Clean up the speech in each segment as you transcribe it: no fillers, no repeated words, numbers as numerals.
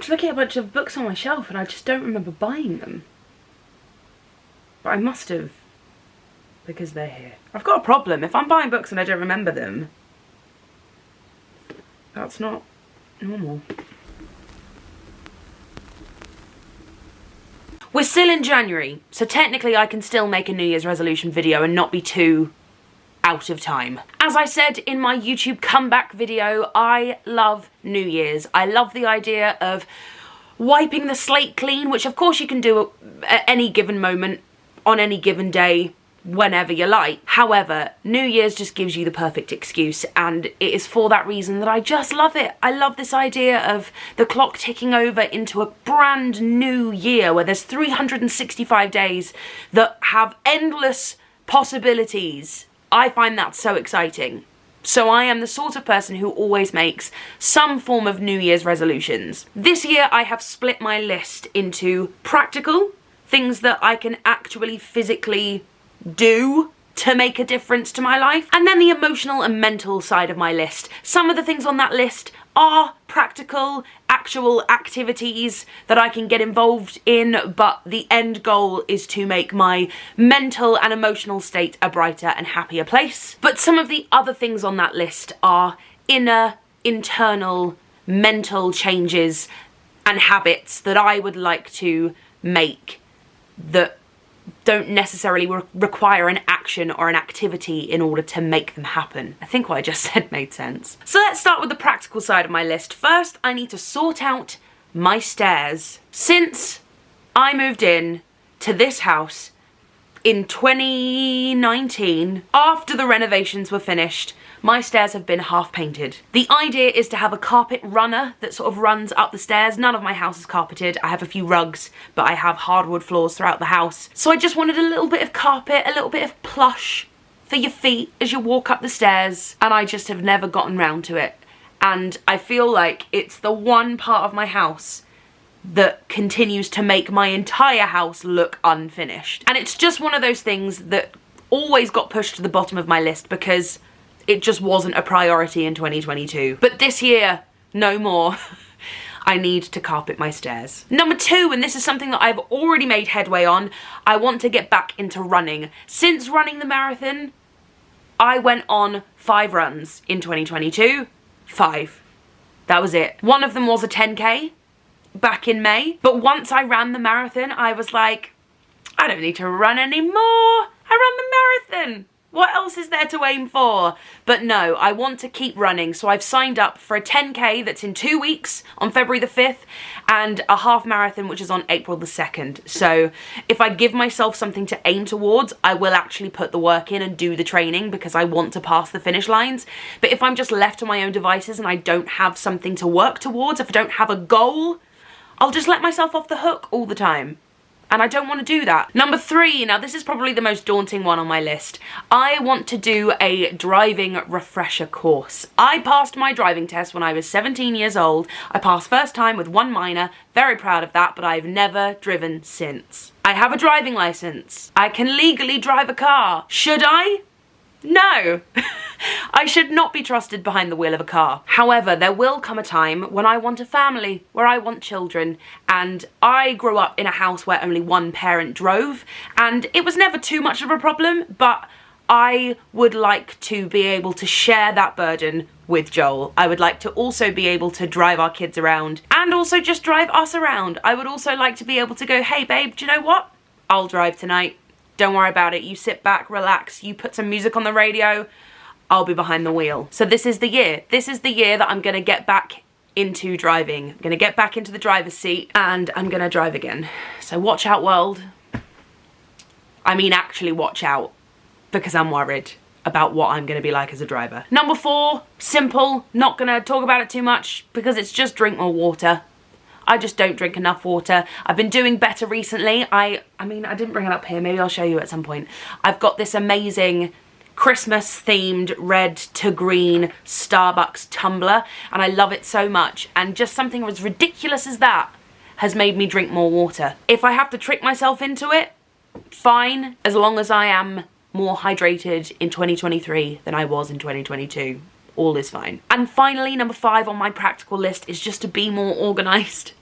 was looking at a bunch of books on my shelf and I just don't remember buying them. But I must have, because they're here. I've got a problem. If I'm buying books and I don't remember them, that's not normal. We're still in January, so technically I can still make a New Year's resolution video and not be too out of time. As I said in my YouTube comeback video, I love New Year's. I love the idea of wiping the slate clean, which of course you can do at any given moment, on any given day, whenever you like. However, New Year's just gives you the perfect excuse, and it is for that reason that I just love it. I love this idea of the clock ticking over into a brand new year where there's 365 days that have endless possibilities. I find that so exciting. So I am the sort of person who always makes some form of New Year's resolutions. This year I have split my list into practical, things that I can actually physically do to make a difference to my life, and then the emotional and mental side of my list. Some of the things on that list are practical, actual activities that I can get involved in, but the end goal is to make my mental and emotional state a brighter and happier place. But some of the other things on that list are inner, internal, mental changes and habits that I would like to make that don't necessarily require an action or an activity in order to make them happen. I think what I just said made sense. So let's start with the practical side of my list. First, I need to sort out my stairs. Since I moved in to this house in 2019, after the renovations were finished, my stairs have been half painted. The idea is to have a carpet runner that sort of runs up the stairs. None of my house is carpeted. I have a few rugs, but I have hardwood floors throughout the house. So I just wanted a little bit of carpet, a little bit of plush for your feet as you walk up the stairs, and I just have never gotten round to it. And I feel like it's the one part of my house that continues to make my entire house look unfinished. And it's just one of those things that always got pushed to the bottom of my list because it just wasn't a priority in 2022. But this year, no more. I need to carpet my stairs. Number 2, and this is something that I've already made headway on, I want to get back into running. Since running the marathon, I went on 5 runs in 2022. 5. That was it. One of them was a 10K back in May. But once I ran the marathon, I was like, I don't need to run anymore. I ran the marathon. What else is there to aim for? But no, I want to keep running, so I've signed up for a 10K that's in 2 weeks on February the 5th and a half marathon which is on April the 2nd. So if I give myself something to aim towards, I will actually put the work in and do the training because I want to pass the finish lines. But if I'm just left to my own devices and I don't have something to work towards, if I don't have a goal, I'll just let myself off the hook all the time. And I don't want to do that. Number 3, now this is probably the most daunting one on my list. I want to do a driving refresher course. I passed my driving test when I was 17 years old. I passed first time with 1 minor, very proud of that, but I've never driven since. I have a driving license. I can legally drive a car. Should I? No. I should not be trusted behind the wheel of a car. However, there will come a time when I want a family, where I want children, and I grew up in a house where only one parent drove, and it was never too much of a problem, but I would like to be able to share that burden with Joel. I would like to also be able to drive our kids around, and also just drive us around. I would also like to be able to go, hey babe, do you know what? I'll drive tonight. Don't worry about it. You sit back, relax, you put some music on the radio, I'll be behind the wheel. So this is the year. This is the year that I'm gonna get back into driving. I'm gonna get back into the driver's seat and I'm gonna drive again. So watch out, world. I mean, actually watch out, because I'm worried about what I'm gonna be like as a driver. Number 4, simple, not gonna talk about it too much because it's just drink more water. I just don't drink enough water. I've been doing better recently. I mean, I didn't bring it up here. Maybe I'll show you at some point. I've got this amazing Christmas themed red to green Starbucks tumbler and I love it so much. And just something as ridiculous as that has made me drink more water. If I have to trick myself into it, fine, as long as I am more hydrated in 2023 than I was in 2022. all is fine. And finally, number 5 on my practical list is just to be more organised,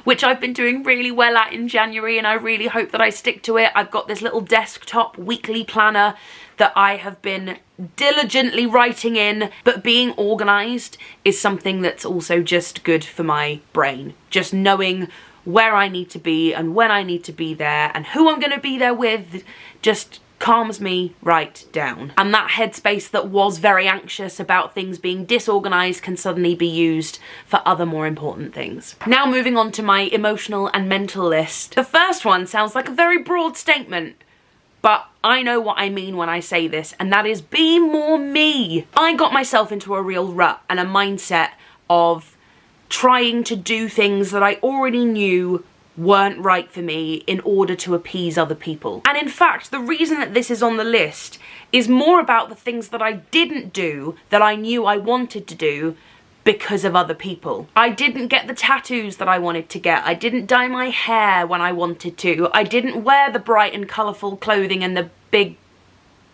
which I've been doing really well at in January, and I really hope that I stick to it. I've got this little desktop weekly planner that I have been diligently writing in, but being organised is something that's also just good for my brain. Just knowing where I need to be and when I need to be there and who I'm going to be there with just calms me right down. And that headspace that was very anxious about things being disorganised can suddenly be used for other more important things. Now moving on to my emotional and mental list. The first one sounds like a very broad statement, but I know what I mean when I say this, and that is be more me. I got myself into a real rut and a mindset of trying to do things that I already knew weren't right for me in order to appease other people. And in fact, the reason that this is on the list is more about the things that I didn't do that I knew I wanted to do because of other people. I didn't get the tattoos that I wanted to get. I didn't dye my hair when I wanted to. I didn't wear the bright and colourful clothing and the big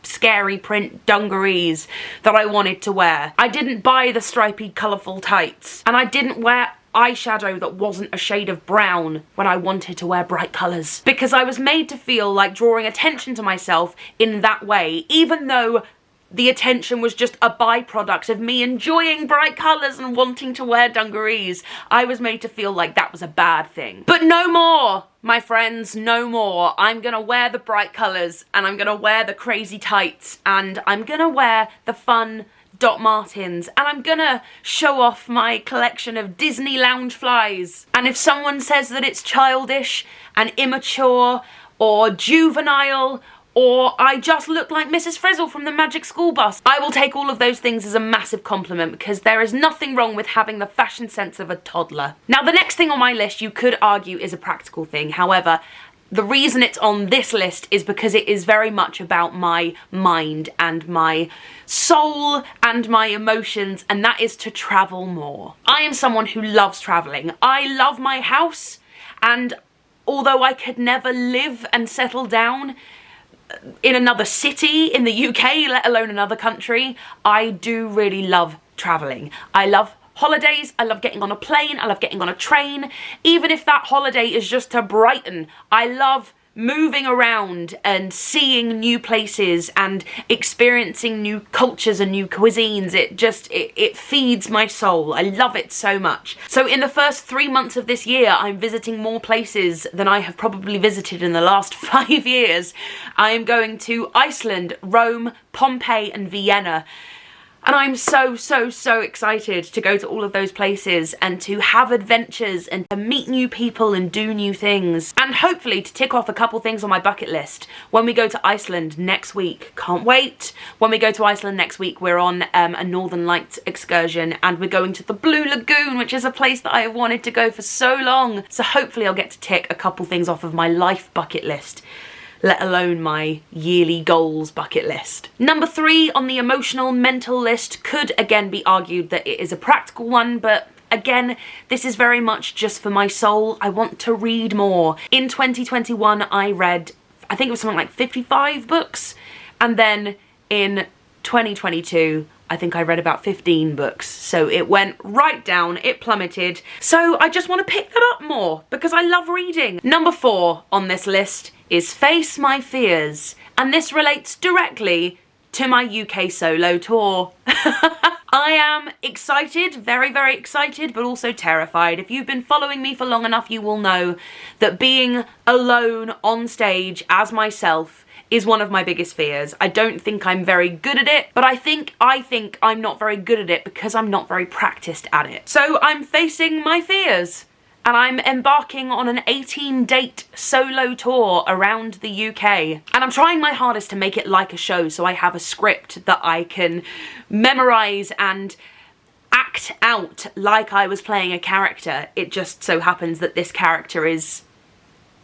scary print dungarees that I wanted to wear. I didn't buy the stripy colourful tights. And I didn't wear eyeshadow that wasn't a shade of brown when I wanted to wear bright colours. Because I was made to feel like drawing attention to myself in that way, even though the attention was just a byproduct of me enjoying bright colours and wanting to wear dungarees. I was made to feel like that was a bad thing. But no more, my friends, no more. I'm gonna wear the bright colours, and I'm gonna wear the crazy tights, and I'm gonna wear the fun Doc Martens, and I'm gonna show off my collection of Disney lounge flies. And if someone says that it's childish and immature or juvenile, or I just look like Mrs. Frizzle from the Magic School Bus, I will take all of those things as a massive compliment, because there is nothing wrong with having the fashion sense of a toddler. Now, the next thing on my list you could argue is a practical thing. However, the reason it's on this list is because it is very much about my mind and my soul and my emotions, and that is to travel more. I am someone who loves traveling. I love my house, and although I could never live and settle down in another city in the UK, let alone another country, I do really love traveling. I love holidays, I love getting on a plane, I love getting on a train, even if that holiday is just to Brighton. I love moving around and seeing new places and experiencing new cultures and new cuisines. It feeds my soul. I love it so much. So in the first 3 months of this year, I'm visiting more places than I have probably visited in the last 5 years. I am going to Iceland, Rome, Pompeii and Vienna. And I'm so excited to go to all of those places and to have adventures and to meet new people and do new things. And hopefully to tick off a couple things on my bucket list when we go to Iceland next week. Can't wait. When we go to Iceland next week, we're on a Northern Lights excursion, and we're going to the Blue Lagoon, which is a place that I have wanted to go for so long. So hopefully I'll get to tick a couple things off of my life bucket list, let alone my yearly goals bucket list. Number 3 on the emotional mental list could again be argued that it is a practical one, but again, this is very much just for my soul. I want to read more. In 2021, I read, I think it was something like 55 books, and then in 2022, I think I read about 15 books, so it went right down, it plummeted. So I just want to pick that up more because I love reading. Number 4 on this list is face my fears, and this relates directly to my UK solo tour. I am excited, very excited, but also terrified. If you've been following me for long enough, you will know that being alone on stage as myself is one of my biggest fears. I don't think I'm very good at it, but I think I'm not very good at it because I'm not very practiced at it. So I'm facing my fears, and I'm embarking on an 18-date solo tour around the UK. And I'm trying my hardest to make it like a show, so I have a script that I can memorise and act out like I was playing a character. It just so happens that this character is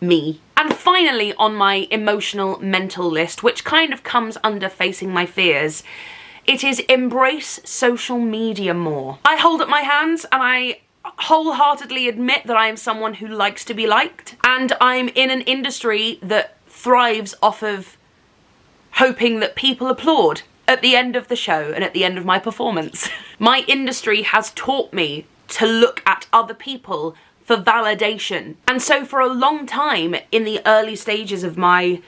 me. And finally, on my emotional mental list, which kind of comes under facing my fears, it is embrace social media more. I hold up my hands and I wholeheartedly admit that I am someone who likes to be liked, and I'm in an industry that thrives off of hoping that people applaud. at the end of the show and at the end of my performance. My industry has taught me to look at other people for validation. And so for a long time, in the early stages of my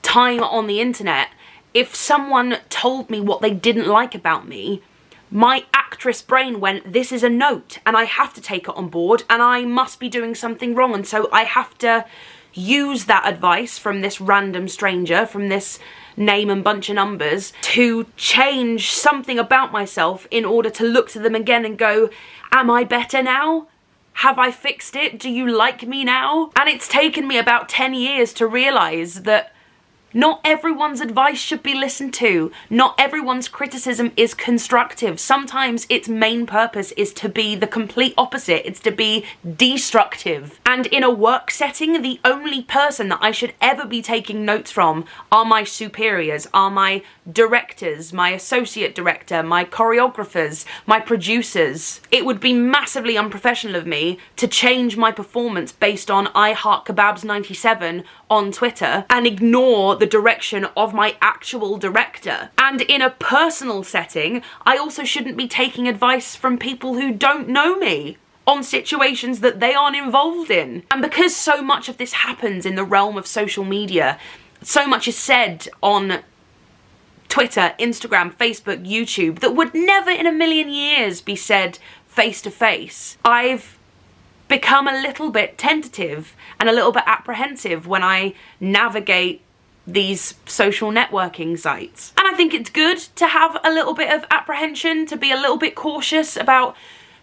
time on the internet, if someone told me what they didn't like about me, my actress brain went, this is a note and I have to take it on board and I must be doing something wrong, and so I have to use that advice from this random stranger, from this name and bunch of numbers, to change something about myself in order to look to them again and go, am I better now? Have I fixed it? Do you like me now? And it's taken me about 10 years to realise that not everyone's advice should be listened to. Not everyone's criticism is constructive. Sometimes its main purpose is to be the complete opposite. It's to be destructive. And in a work setting, the only person that I should ever be taking notes from are my superiors, are my directors, my associate director, my choreographers, my producers. It would be massively unprofessional of me to change my performance based on I Heart Kebabs 97 on Twitter and ignore the direction of my actual director. And in a personal setting, I also shouldn't be taking advice from people who don't know me on situations that they aren't involved in. And because so much of this happens in the realm of social media, so much is said on Twitter, Instagram, Facebook, YouTube that would never in a million years be said face to face. I've become a little bit tentative and a little bit apprehensive when I navigate these social networking sites. And I think it's good to have a little bit of apprehension, to be a little bit cautious about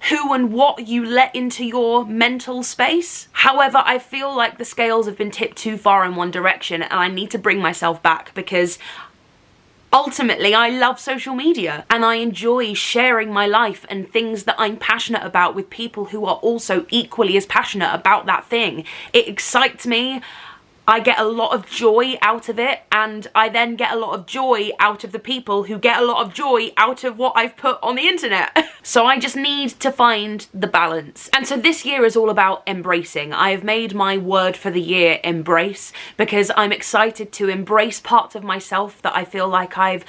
who and what you let into your mental space. However, I feel like the scales have been tipped too far in one direction and I need to bring myself back, because ultimately, I love social media and I enjoy sharing my life and things that I'm passionate about with people who are also equally as passionate about that thing. It excites me. I get a lot of joy out of it, and I then get a lot of joy out of the people who get a lot of joy out of what I've put on the internet. So I just need to find the balance. And so this year is all about embracing. I have made my word for the year embrace, because I'm excited to embrace parts of myself that I feel like I've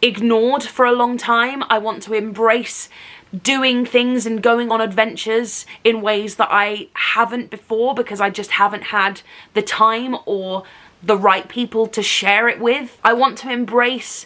ignored for a long time. I want to embrace doing things and going on adventures in ways that I haven't before, because I just haven't had the time or the right people to share it with. I want to embrace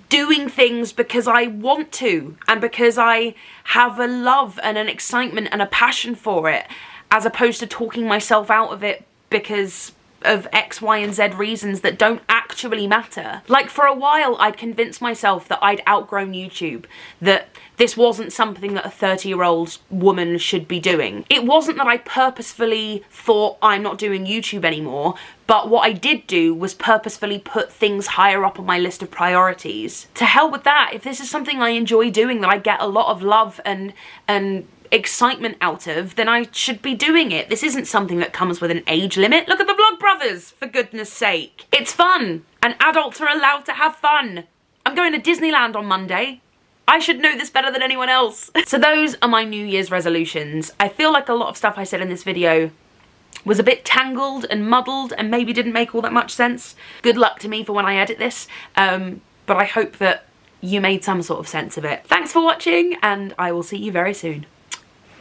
doing things because I want to, and because I have a love and an excitement and a passion for it, as opposed to talking myself out of it because of X, Y, and Z reasons that don't actually matter. Like, for a while I'd convinced myself that I'd outgrown YouTube, that this wasn't something that a 30-year-old woman should be doing. It wasn't that I purposefully thought I'm not doing YouTube anymore, but what I did do was purposefully put things higher up on my list of priorities. To hell with that. If this is something I enjoy doing, that I get a lot of love and excitement out of, then I should be doing it. This isn't something that comes with an age limit. Look at the Vlogbrothers, for goodness sake. It's fun, and adults are allowed to have fun. I'm going to Disneyland on Monday. I should know this better than anyone else. So those are my New Year's resolutions. I feel like a lot of stuff I said in this video was a bit tangled and muddled and maybe didn't make all that much sense. Good luck to me for when I edit this, but I hope that you made some sort of sense of it. Thanks for watching, and I will see you very soon.